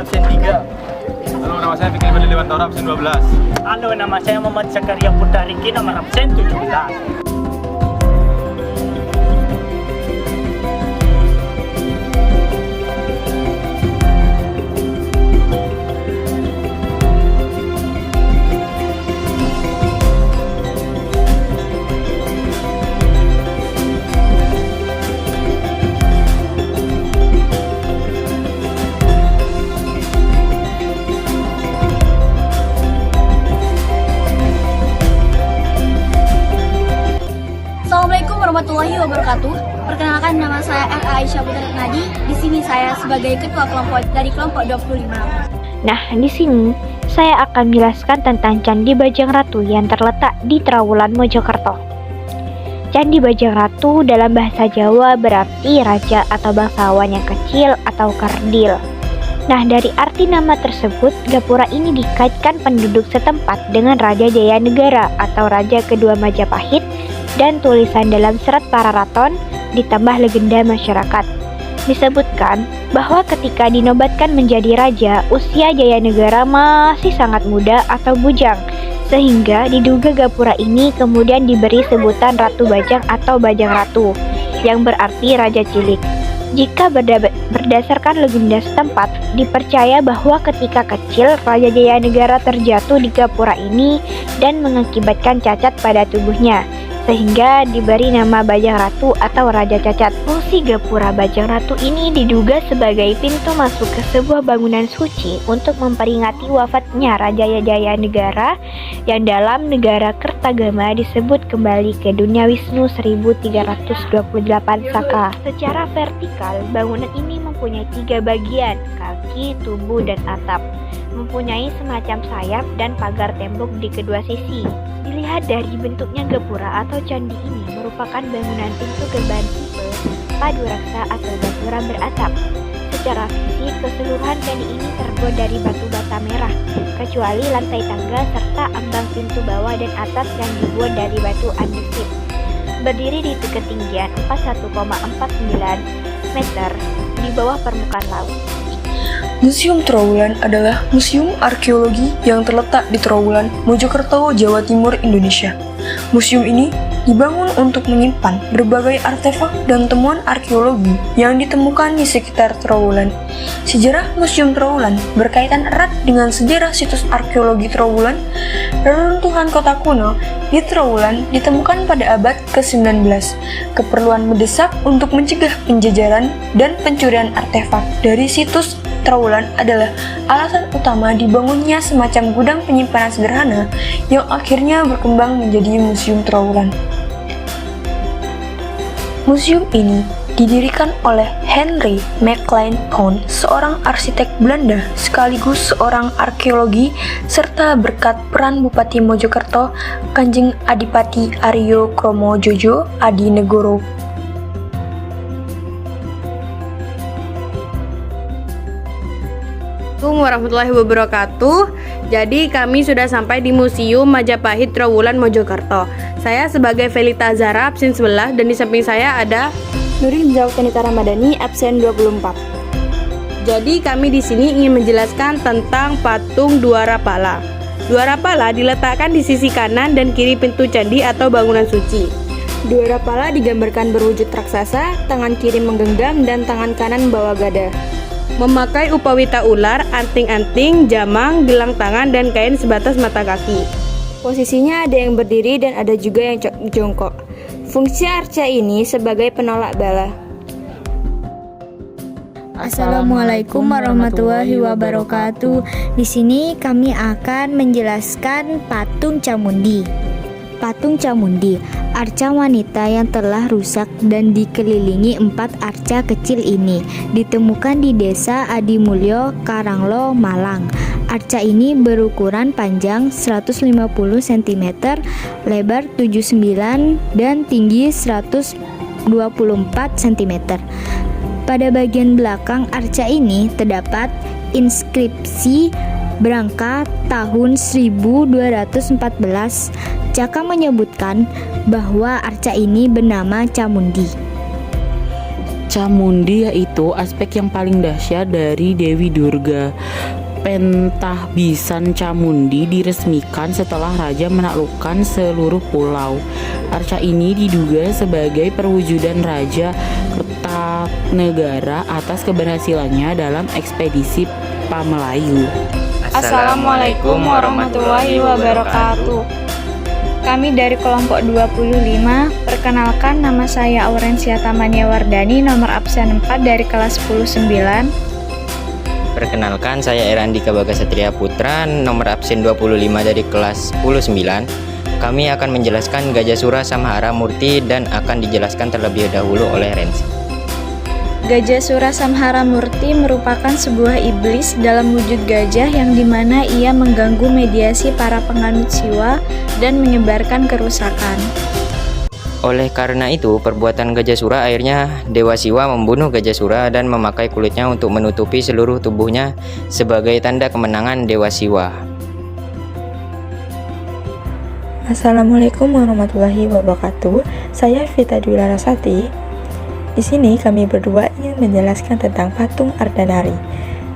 absen 3. Halo, nama saya Fikri Fadli Dewantara, absen 12. Halo, nama saya Muhammad Zakaria Putariki, nomor absen 17. Assalamualaikum warahmatullahi wabarakatuh. Perkenalkan, nama saya Eka Aisyah Putri Nadi. Di sini saya sebagai ketua kelompok dari kelompok 25. Nah, di sini saya akan menjelaskan tentang Candi Bajang Ratu yang terletak di Trawulan, Mojokerto. Candi Bajang Ratu dalam bahasa Jawa berarti raja atau bangsawan yang kecil atau kerdil. Nah, dari arti nama tersebut, gapura ini dikaitkan penduduk setempat dengan Raja Jayanegara atau Raja kedua Majapahit, dan tulisan dalam serat Pararaton ditambah legenda masyarakat. Disebutkan bahwa ketika dinobatkan menjadi raja, usia Jayanegara masih sangat muda atau bujang, sehingga diduga gapura ini kemudian diberi sebutan Ratu Bajang atau Bajang Ratu, yang berarti raja cilik. Jika berdasarkan legenda setempat, dipercaya bahwa ketika kecil Raja Jayanegara terjatuh di gapura ini dan mengakibatkan cacat pada tubuhnya, sehingga diberi nama Bajang Ratu atau Raja Cacat. Fungsi gapura Bajang Ratu ini diduga sebagai pintu masuk ke sebuah bangunan suci untuk memperingati wafatnya Raja Jayanegara yang dalam negara Kertagama disebut kembali ke dunia Wisnu 1328 Saka. Secara vertikal, bangunan ini mempunyai 3 bagian, kaki, tubuh, dan atap. Mempunyai semacam sayap dan pagar tembok di kedua sisi. Dilihat dari bentuknya gapura atau candi ini merupakan bangunan pintu gerbang tipe paduraksa atau gapura beratap. Secara fisik, keseluruhan candi ini terbuat dari batu bata merah, kecuali lantai tangga serta ambang pintu bawah dan atas yang dibuat dari batu andesit. Berdiri di ketinggian 41,49 meter di bawah permukaan laut. Museum Trawulan adalah museum arkeologi yang terletak di Trawulan, Mojokerto, Jawa Timur, Indonesia. Museum ini dibangun untuk menyimpan berbagai artefak dan temuan arkeologi yang ditemukan di sekitar Trawulan. Sejarah Museum Trawulan berkaitan erat dengan sejarah situs arkeologi Trawulan. Reruntuhan kota kuno di Trawulan ditemukan pada abad ke-19. Keperluan mendesak untuk mencegah penjajaran dan pencurian artefak dari situs Trawulan adalah alasan utama dibangunnya semacam gudang penyimpanan sederhana yang akhirnya berkembang menjadi Museum Trawulan. Museum ini didirikan oleh Henry Maclean Pound, seorang arsitek Belanda sekaligus seorang arkeologi, serta berkat peran Bupati Mojokerto Kanjeng Adipati Aryo Kromo Jojo Adinegoro. Assalamualaikum warahmatullahi wabarakatuh. Jadi kami sudah sampai di Museum Majapahit Trawulan, Mojokerto. Saya sebagai Felita Zara, absen 11, dan di samping saya ada Nurin Zautanita Ramadhani, absen 24. Jadi kami di sini ingin menjelaskan tentang patung Dua Rapala. Dua Rapala diletakkan di sisi kanan dan kiri pintu candi atau bangunan suci. Dua Rapala digambarkan berwujud raksasa, tangan kiri menggenggam dan tangan kanan membawa gada. Memakai upawita ular, anting-anting, jamang, gelang tangan, dan kain sebatas mata kaki. Posisinya ada yang berdiri dan ada juga yang jongkok. Fungsi arca ini sebagai penolak bala. Assalamualaikum warahmatullahi wabarakatuh. Di sini kami akan menjelaskan patung Camundi. Patung Camundi, arca wanita yang telah rusak dan dikelilingi 4 arca kecil ini, ditemukan di Desa Adimulyo, Karanglo, Malang. Arca ini berukuran panjang 150 cm, lebar 79 dan tinggi 124 cm. Pada bagian belakang arca ini terdapat inskripsi berangka tahun 1214. Caka menyebutkan bahwa arca ini bernama Camundi. Camundi yaitu aspek yang paling dahsyat dari Dewi Durga. Pentahbisan Camundi diresmikan setelah raja menaklukkan seluruh pulau. Arca ini diduga sebagai perwujudan Raja Kertanegara atas keberhasilannya dalam ekspedisi Pamelayu. Assalamualaikum warahmatullahi wabarakatuh. Kami dari kelompok 25, perkenalkan nama saya Aurensia Tamania Wardani, nomor absen 4 dari kelas 109. Perkenalkan, saya Erandika Bagasatria Putra, nomor absen 25 dari kelas 109. Kami akan menjelaskan Gajasura Samhara Murti dan akan dijelaskan terlebih dahulu oleh Rensi. Gajasura Samhara Murti merupakan sebuah iblis dalam wujud gajah yang dimana ia mengganggu mediasi para penganut Siwa dan menyebarkan kerusakan. Oleh karena itu, perbuatan Gajasura akhirnya Dewa Siwa membunuh Gajasura dan memakai kulitnya untuk menutupi seluruh tubuhnya sebagai tanda kemenangan Dewa Siwa. Assalamualaikum warahmatullahi wabarakatuh. Saya Vita Dwi Larasati. Di sini kami berdua ingin menjelaskan tentang patung Ardhanari.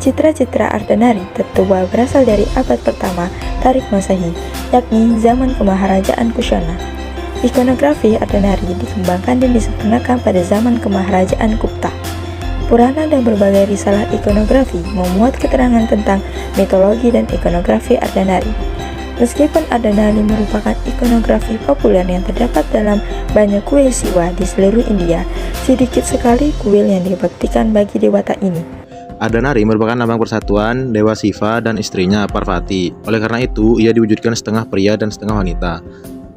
Citra-citra Ardhanari tertua berasal dari abad pertama Tarik Masehi, yakni zaman Kemaharajaan Kushana. Ikonografi Ardhanari dikembangkan dan disempurnakan pada zaman Kemaharajaan Gupta. Purana dan berbagai risalah ikonografi memuat keterangan tentang mitologi dan ikonografi Ardhanari. Meskipun Ardhanari merupakan ikonografi populer yang terdapat dalam banyak kuil Siwa di seluruh India, sedikit sekali kuil yang dibaktikan bagi dewata ini. Ardhanari merupakan lambang persatuan Dewa Siva dan istrinya Parvati. Oleh karena itu, ia diwujudkan setengah pria dan setengah wanita.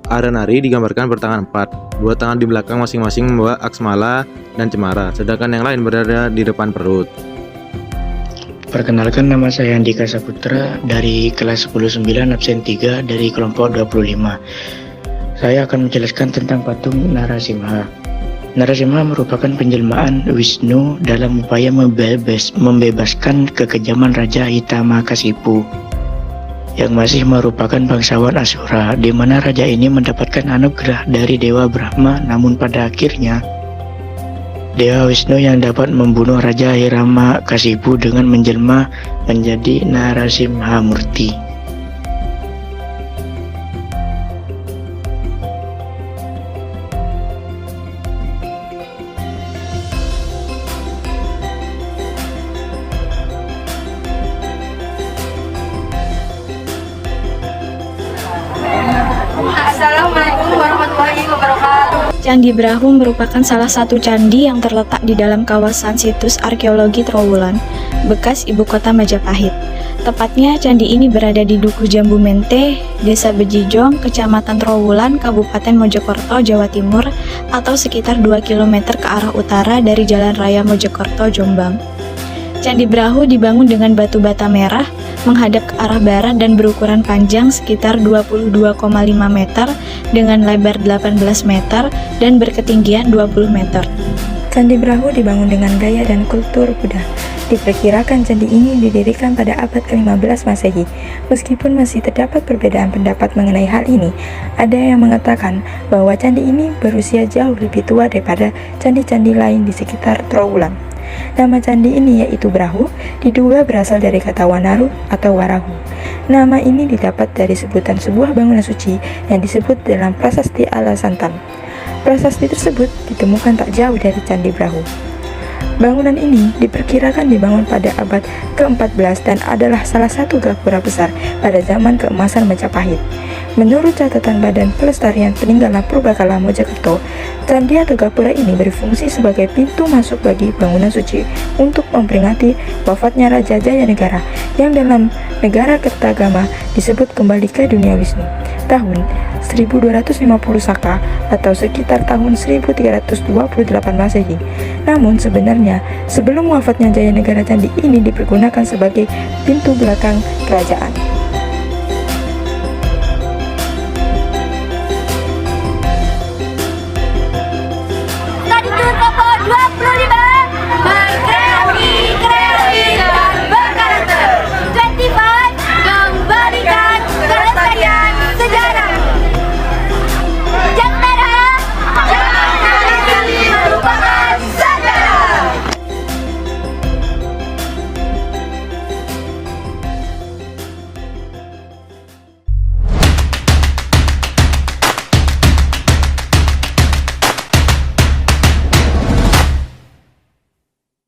Ardhanari digambarkan bertangan 4, dua tangan di belakang masing-masing membawa aksmala dan cemara, sedangkan yang lain berada di depan perut. Perkenalkan, nama saya Andika Saputra dari kelas 109 absen 3 dari kelompok 25. Saya akan menjelaskan tentang patung Narasimha. Narasimha merupakan penjelmaan Wisnu dalam upaya membebaskan kekejaman Raja Hitamakasipu yang masih merupakan bangsawan Asura, di mana raja ini mendapatkan anugerah dari Dewa Brahma, namun pada akhirnya Dewa Wisnu yang dapat membunuh Raja Hitamakasipu dengan menjelma menjadi Narasimha Murti. Assalamualaikum warahmatullahi wabarakatuh. Candi Brahu merupakan salah satu candi yang terletak di dalam kawasan situs arkeologi Trowulan, bekas ibu kota Majapahit. Tepatnya candi ini berada di Dukuh Jambu Mente, Desa Bejijong, Kecamatan Trowulan, Kabupaten Mojokerto, Jawa Timur, atau sekitar 2 km ke arah utara dari Jalan Raya Mojokerto, Jombang. Candi Brahu dibangun dengan batu bata merah, menghadap ke arah barat dan berukuran panjang sekitar 22,5 meter dengan lebar 18 meter dan berketinggian 20 meter. Candi Brahu dibangun dengan gaya dan kultur Buddha. Diperkirakan candi ini didirikan pada abad ke-15 Masehi. Meskipun masih terdapat perbedaan pendapat mengenai hal ini, ada yang mengatakan bahwa candi ini berusia jauh lebih tua daripada candi-candi lain di sekitar Trowulan. Nama candi ini yaitu Brahu diduga berasal dari kata Wanaru atau Warahu. Nama ini didapat dari sebutan sebuah bangunan suci yang disebut dalam prasasti Alasantam. Prasasti tersebut ditemukan tak jauh dari Candi Brahu. Bangunan ini diperkirakan dibangun pada abad ke-14 dan adalah salah satu gapura besar pada zaman keemasan Majapahit. Menurut catatan Badan Pelestarian Peninggalan Purbakala Mojokerto, candi atau gapura ini berfungsi sebagai pintu masuk bagi bangunan suci untuk memperingati wafatnya Raja Jayanegara yang dalam negara Kertagama disebut kembali ke dunia Wisnu tahun 1250 Saka atau sekitar tahun 1328 Masehi. Namun sebenarnya sebelum wafatnya Jayanegara, candi ini dipergunakan sebagai pintu belakang kerajaan.